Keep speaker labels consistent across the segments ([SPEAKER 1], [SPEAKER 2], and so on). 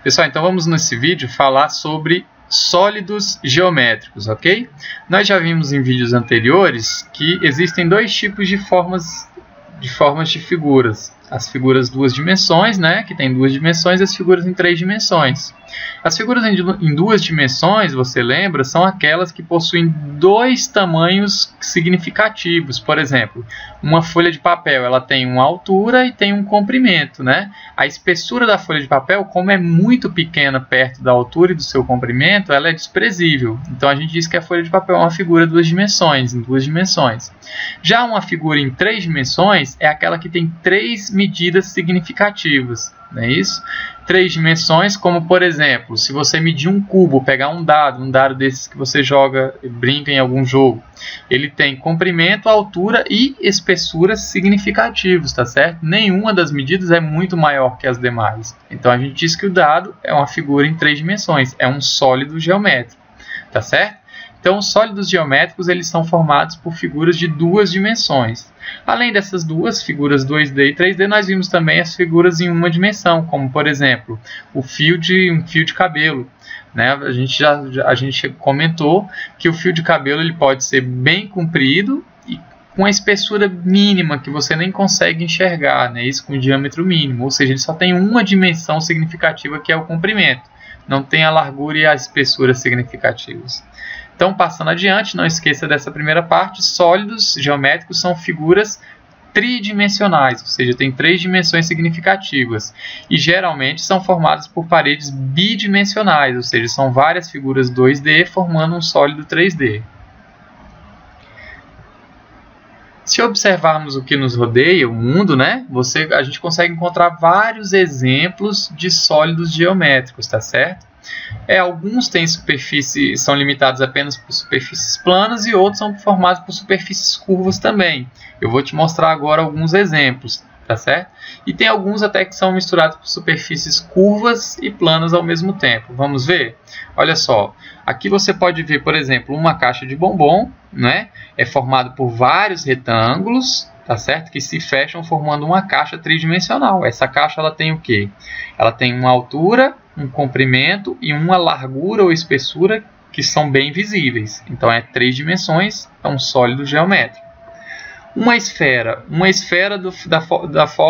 [SPEAKER 1] Pessoal, então vamos nesse vídeo falar sobre sólidos geométricos, ok? Nós já vimos em vídeos anteriores que existem dois tipos de formas de figuras. As figuras duas dimensões, né, que tem duas dimensões, e as figuras em três dimensões. As figuras em duas dimensões, você lembra, são aquelas que possuem dois tamanhos significativos. Por exemplo, uma folha de papel, ela tem uma altura e tem um comprimento, né? A espessura da folha de papel, como é muito pequena perto da altura e do seu comprimento, ela é desprezível. Então a gente diz que a folha de papel é uma figura em duas dimensões. Já uma figura em três dimensões é aquela que tem três medidas significativas, não é isso? Três dimensões, como por exemplo, se você medir um cubo, pegar um dado desses que você joga, brinca em algum jogo, ele tem comprimento, altura e espessura significativos, tá certo? Nenhuma das medidas é muito maior que as demais. Então a gente diz que o dado é uma figura em três dimensões, é um sólido geométrico, tá certo? Então, os sólidos geométricos eles são formados por figuras de duas dimensões. Além dessas duas, figuras 2D e 3D, nós vimos também as figuras em uma dimensão, como, por exemplo, um fio de cabelo. Né? A gente comentou que o fio de cabelo ele pode ser bem comprido e com a espessura mínima, que você nem consegue enxergar, né? Isso com diâmetro mínimo, ou seja, ele só tem uma dimensão significativa, que é o comprimento. Não tem a largura e a espessura significativas. Então, passando adiante, não esqueça dessa primeira parte, sólidos geométricos são figuras tridimensionais, ou seja, tem três dimensões significativas. E geralmente são formadas por paredes bidimensionais, ou seja, são várias figuras 2D formando um sólido 3D. Se observarmos o que nos rodeia, o mundo, né, a gente consegue encontrar vários exemplos de sólidos geométricos, tá certo? Alguns têm são limitados apenas por superfícies planas e outros são formados por superfícies curvas também. Eu vou te mostrar agora alguns exemplos, tá certo? E tem alguns até que são misturados por superfícies curvas e planas ao mesmo tempo. Vamos ver? Olha só, aqui você pode ver, por exemplo, uma caixa de bombom, né? É formado por vários retângulos, tá certo? Que se fecham formando uma caixa tridimensional. Essa caixa ela tem o quê? Ela tem uma altura, um comprimento e uma largura ou espessura que são bem visíveis. Então é três dimensões, é um sólido geométrico. Uma esfera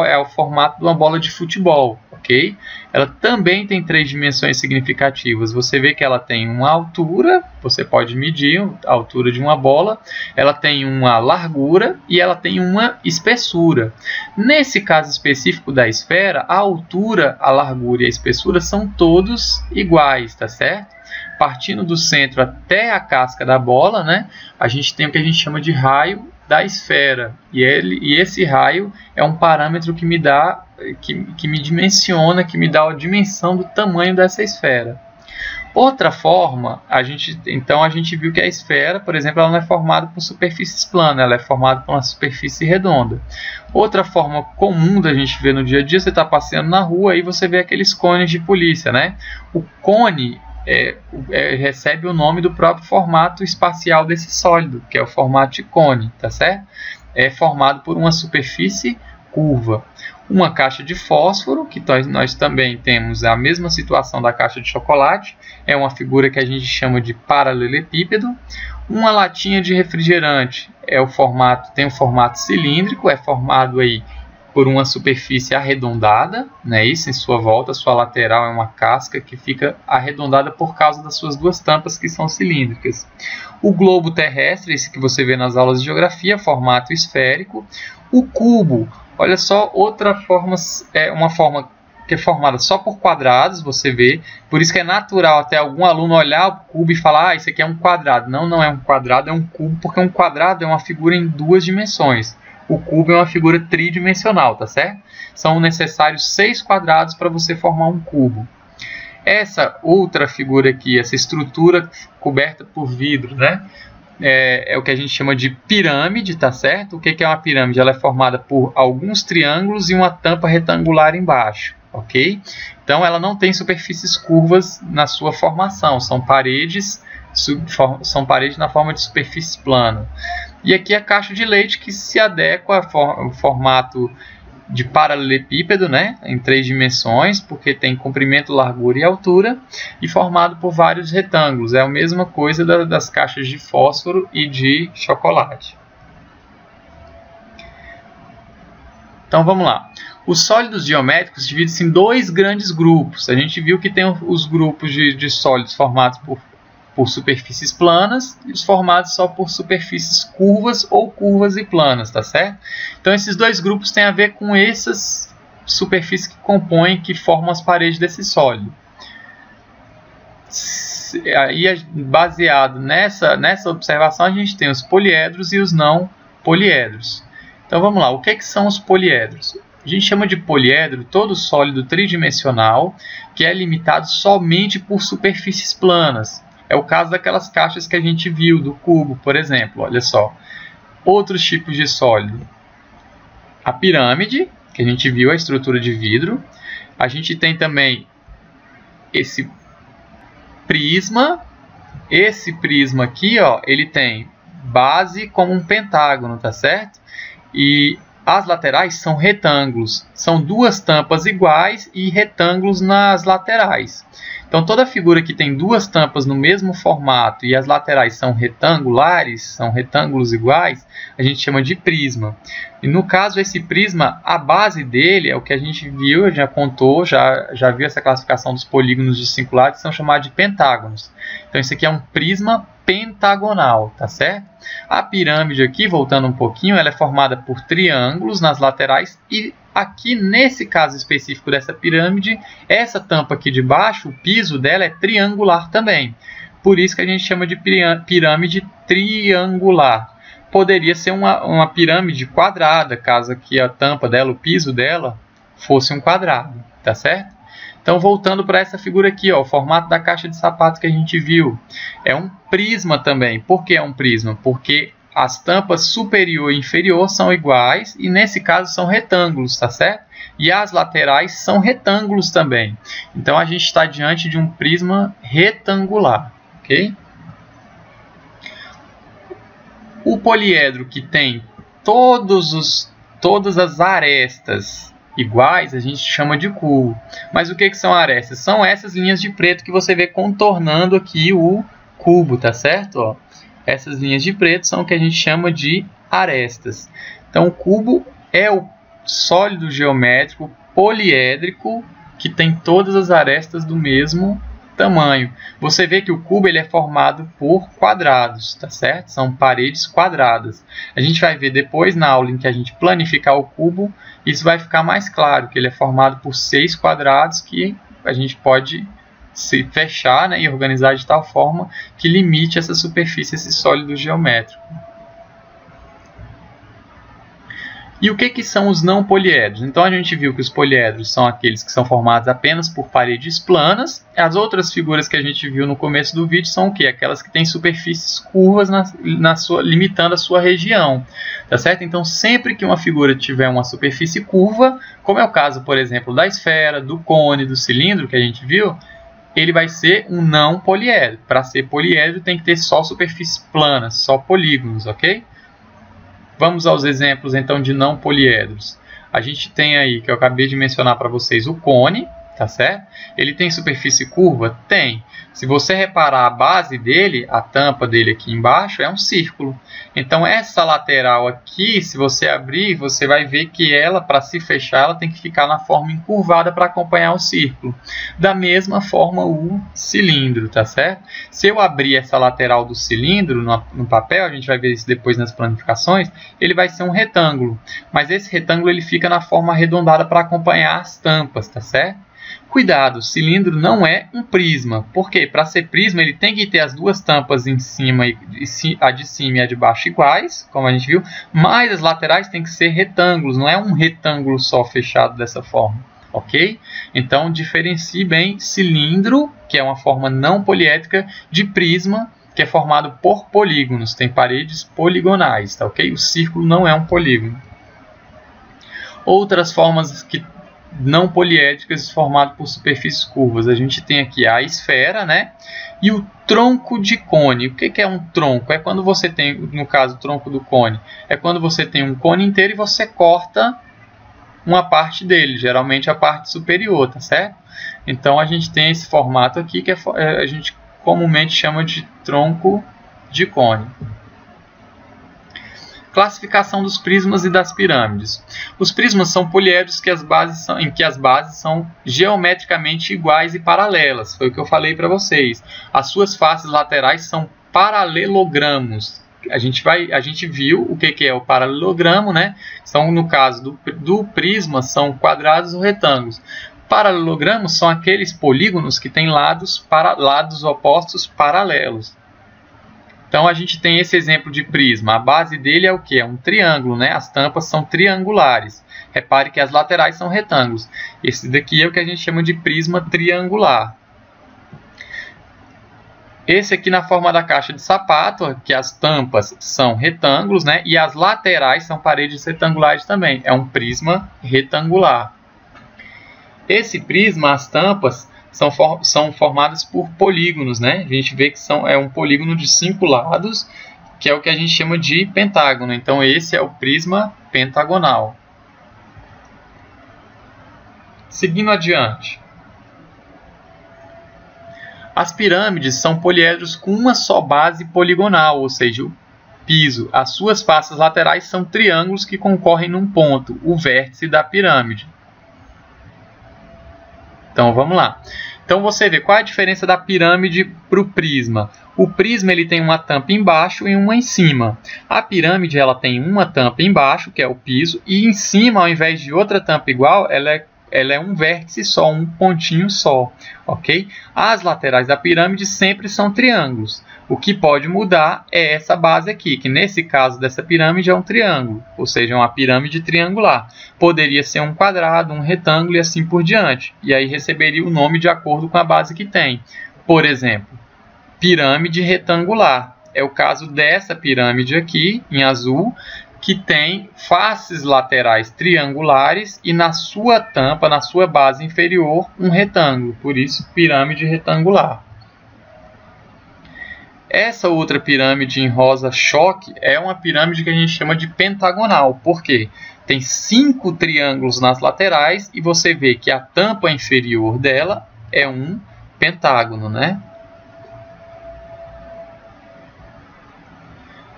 [SPEAKER 1] é o formato de uma bola de futebol, ok? Ela também tem três dimensões significativas. Você vê que ela tem uma altura, você pode medir a altura de uma bola, ela tem uma largura e ela tem uma espessura. Nesse caso específico da esfera, a altura, a largura e a espessura são todos iguais, tá certo? Partindo do centro até a casca da bola, né, a gente tem o que a gente chama de raio da esfera, e esse raio é um parâmetro que me dimensiona, que me dá a dimensão do tamanho dessa esfera. Outra forma, a gente viu que a esfera, por exemplo, ela não é formada por superfícies planas, ela é formada por uma superfície redonda. Outra forma comum da gente ver no dia a dia, você está passeando na rua e você vê aqueles cones de polícia, né? O cone recebe o nome do próprio formato espacial desse sólido, que é o formato de cone, tá certo? É formado por uma superfície curva. Uma caixa de fósforo, que nós também temos a mesma situação da caixa de chocolate, é uma figura que a gente chama de paralelepípedo. Uma latinha de refrigerante tem um formato cilíndrico, é formado aí por uma superfície arredondada, né? Isso em sua volta, sua lateral é uma casca que fica arredondada por causa das suas duas tampas que são cilíndricas. O globo terrestre, esse que você vê nas aulas de geografia, formato esférico. O cubo, olha só, outra forma, uma forma que é formada só por quadrados, você vê, por isso que é natural até algum aluno olhar o cubo e falar, isso aqui é um quadrado. Não, não é um quadrado, é um cubo, porque um quadrado é uma figura em duas dimensões. O cubo é uma figura tridimensional, tá certo? São necessários 6 quadrados para você formar um cubo. Essa outra figura aqui, essa estrutura coberta por vidro, né? É o que a gente chama de pirâmide, tá certo? O que é uma pirâmide? Ela é formada por alguns triângulos e uma tampa retangular embaixo, ok? Então ela não tem superfícies curvas na sua formação, são paredes na forma de superfície plana. E aqui a caixa de leite, que se adequa ao formato de paralelepípedo, né, em 3 dimensões, porque tem comprimento, largura e altura, e formado por vários retângulos. É a mesma coisa das caixas de fósforo e de chocolate. Então vamos lá. Os sólidos geométricos dividem-se em 2 grandes grupos. A gente viu que tem os grupos de sólidos formados por superfícies planas e os formados só por superfícies curvas ou curvas e planas, tá certo? Então esses 2 grupos têm a ver com essas superfícies que compõem, que formam as paredes desse sólido. Aí, baseado nessa observação, a gente tem os poliedros e os não poliedros. Então vamos lá, o que são os poliedros? A gente chama de poliedro todo sólido tridimensional que é limitado somente por superfícies planas. É o caso daquelas caixas que a gente viu, do cubo, por exemplo. Olha só. Outros tipos de sólido. A pirâmide, que a gente viu a estrutura de vidro. A gente tem também esse prisma. Esse prisma aqui, ó, ele tem base como um pentágono, tá certo? E as laterais são retângulos. São 2 tampas iguais e retângulos nas laterais. Então, toda figura que tem 2 tampas no mesmo formato e as laterais são retangulares, são retângulos iguais, a gente chama de prisma. E no caso, esse prisma, a base dele é o que a gente viu, já contou, já viu essa classificação dos polígonos de 5 lados, que são chamados de pentágonos. Então, isso aqui é um prisma pentagonal, tá certo? A pirâmide aqui, voltando um pouquinho, ela é formada por triângulos nas laterais e aqui nesse caso específico dessa pirâmide, essa tampa aqui de baixo, o piso dela é triangular também. Por isso que a gente chama de pirâmide triangular. Poderia ser uma pirâmide quadrada, caso aqui a tampa dela, o piso dela, fosse um quadrado, tá certo? Então, voltando para essa figura aqui, ó, o formato da caixa de sapatos que a gente viu. É um prisma também. Por que é um prisma? Porque as tampas superior e inferior são iguais e, nesse caso, são retângulos, tá certo? E as laterais são retângulos também. Então, a gente está diante de um prisma retangular, ok? O poliedro que tem todas as arestas iguais, a gente chama de cubo. Mas o que são arestas? São essas linhas de preto que você vê contornando aqui o cubo, tá certo? Ó, essas linhas de preto são o que a gente chama de arestas. Então, o cubo é o sólido geométrico poliédrico que tem todas as arestas do mesmo tamanho. Você vê que o cubo ele é formado por quadrados, tá certo? São paredes quadradas. A gente vai ver depois na aula em que a gente planificar o cubo, isso vai ficar mais claro, que ele é formado por 6 quadrados que a gente pode se fechar, né, e organizar de tal forma que limite essa superfície, esse sólido geométrico. E o que são os não poliedros? Então a gente viu que os poliedros são aqueles que são formados apenas por paredes planas. As outras figuras que a gente viu no começo do vídeo são o quê? Aquelas que têm superfícies curvas limitando a sua região. Tá certo? Então sempre que uma figura tiver uma superfície curva, como é o caso, por exemplo, da esfera, do cone, do cilindro que a gente viu, ele vai ser um não poliedro. Para ser poliedro tem que ter só superfícies planas, só polígonos, ok? Vamos aos exemplos, então, de não poliedros. A gente tem aí, que eu acabei de mencionar para vocês, o cone, tá certo? Ele tem superfície curva? Tem. Se você reparar a base dele, a tampa dele aqui embaixo, é um círculo. Então, essa lateral aqui, se você abrir, você vai ver que ela, para se fechar, ela tem que ficar na forma encurvada para acompanhar o círculo. Da mesma forma, o cilindro, tá certo? Se eu abrir essa lateral do cilindro no papel, a gente vai ver isso depois nas planificações, ele vai ser um retângulo. Mas esse retângulo ele fica na forma arredondada para acompanhar as tampas, tá certo? Cuidado, o cilindro não é um prisma. Por quê? Para ser prisma, ele tem que ter as 2 tampas em cima, a de cima e a de baixo iguais, como a gente viu, mas as laterais têm que ser retângulos, não é um retângulo só fechado dessa forma, ok? Então, diferencie bem cilindro, que é uma forma não poliédrica, de prisma, que é formado por polígonos, tem paredes poligonais, tá ok? O círculo não é um polígono. Outras formas não poliédricas formadas por superfícies curvas. A gente tem aqui a esfera, né? E o tronco de cone. O que é um tronco? É quando você tem, no caso, o tronco do cone. É quando você tem um cone inteiro e você corta uma parte dele, geralmente a parte superior, tá certo? Então a gente tem esse formato aqui que a gente comumente chama de tronco de cone. Classificação dos prismas e das pirâmides. Os prismas são poliedros em que as bases são geometricamente iguais e paralelas. Foi o que eu falei para vocês. As suas faces laterais são paralelogramos. A gente viu o que é o paralelogramo, né? São, no caso do prisma, são quadrados ou retângulos. Paralelogramos são aqueles polígonos que têm lados opostos paralelos. Então a gente tem esse exemplo de prisma. A base dele é o que? É um triângulo, né? As tampas são triangulares. Repare que as laterais são retângulos. Esse daqui é o que a gente chama de prisma triangular. Esse aqui na forma da caixa de sapato, que as tampas são retângulos, né? E as laterais são paredes retangulares também. É um prisma retangular. Esse prisma, as tampas, são formadas por polígonos, né? A gente vê que é um polígono de 5 lados, que é o que a gente chama de pentágono. Então esse é o prisma pentagonal. Seguindo adiante. As pirâmides são poliedros com uma só base poligonal, ou seja, o piso. As suas faces laterais são triângulos que concorrem num ponto, o vértice da pirâmide. Então vamos lá. Então você vê qual é a diferença da pirâmide para o prisma. O prisma ele tem uma tampa embaixo e uma em cima. A pirâmide ela tem uma tampa embaixo, que é o piso, e em cima, ao invés de outra tampa igual, ela é um vértice só, um pontinho só, ok? As laterais da pirâmide sempre são triângulos. O que pode mudar é essa base aqui, que nesse caso dessa pirâmide é um triângulo, ou seja, uma pirâmide triangular. Poderia ser um quadrado, um retângulo e assim por diante. E aí receberia o nome de acordo com a base que tem. Por exemplo, pirâmide retangular. É o caso dessa pirâmide aqui, em azul, que tem faces laterais triangulares e na sua tampa, na sua base inferior, um retângulo. Por isso, pirâmide retangular. Essa outra pirâmide em rosa choque é uma pirâmide que a gente chama de pentagonal. Por quê? Tem 5 triângulos nas laterais e você vê que a tampa inferior dela é um pentágono, né?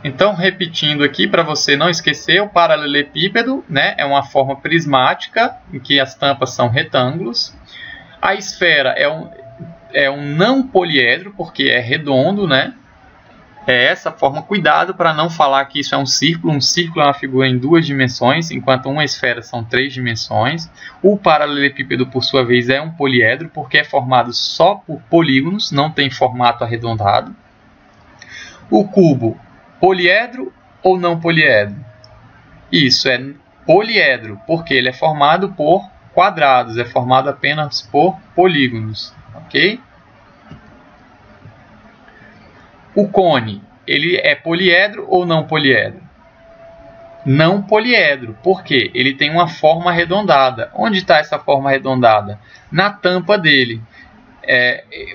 [SPEAKER 1] Então, repetindo aqui para você não esquecer, o paralelepípedo, né, é uma forma prismática em que as tampas são retângulos. A esfera é um não poliedro, porque é redondo, né? É essa forma. Cuidado para não falar que isso é um círculo. Um círculo é uma figura em 2 dimensões, enquanto uma esfera são 3 dimensões. O paralelepípedo, por sua vez, é um poliedro, porque é formado só por polígonos, não tem formato arredondado. O cubo, poliedro ou não poliedro? Isso, é poliedro, porque ele é formado por quadrados, é formado apenas por polígonos, ok? O cone, ele é poliedro ou não poliedro? Não poliedro, porque ele tem uma forma arredondada. Onde está essa forma arredondada? Na tampa dele.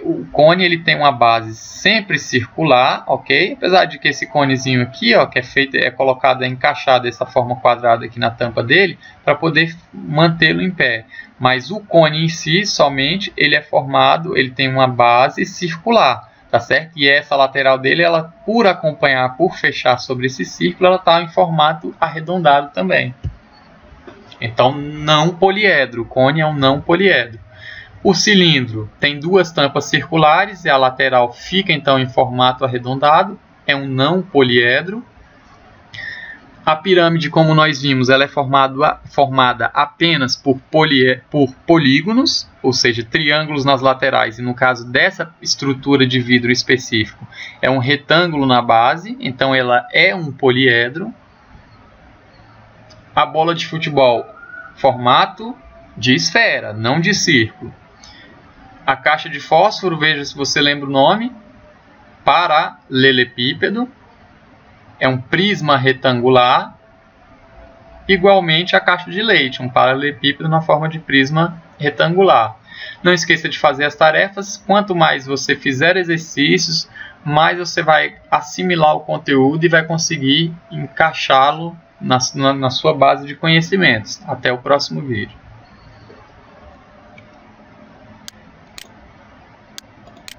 [SPEAKER 1] O cone ele tem uma base sempre circular, ok? Apesar de que esse conezinho aqui, ó, que é colocado, encaixado dessa forma quadrada aqui na tampa dele, para poder mantê-lo em pé. Mas o cone em si, somente, ele é formado, ele tem uma base circular, tá certo? E essa lateral dele, ela, por fechar sobre esse círculo, ela está em formato arredondado também. Então, não poliedro. O cone é um não poliedro. O cilindro tem 2 tampas circulares e a lateral fica então em formato arredondado, é um não poliedro. A pirâmide, como nós vimos, ela é formada apenas por polígonos, ou seja, triângulos nas laterais, e no caso dessa estrutura de vidro específico, é um retângulo na base, então ela é um poliedro. A bola de futebol, formato de esfera, não de círculo. A caixa de fósforo, veja se você lembra o nome, paralelepípedo, é um prisma retangular. Igualmente a caixa de leite, um paralelepípedo na forma de prisma retangular. Não esqueça de fazer as tarefas. Quanto mais você fizer exercícios, mais você vai assimilar o conteúdo e vai conseguir encaixá-lo na sua base de conhecimentos. Até o próximo vídeo.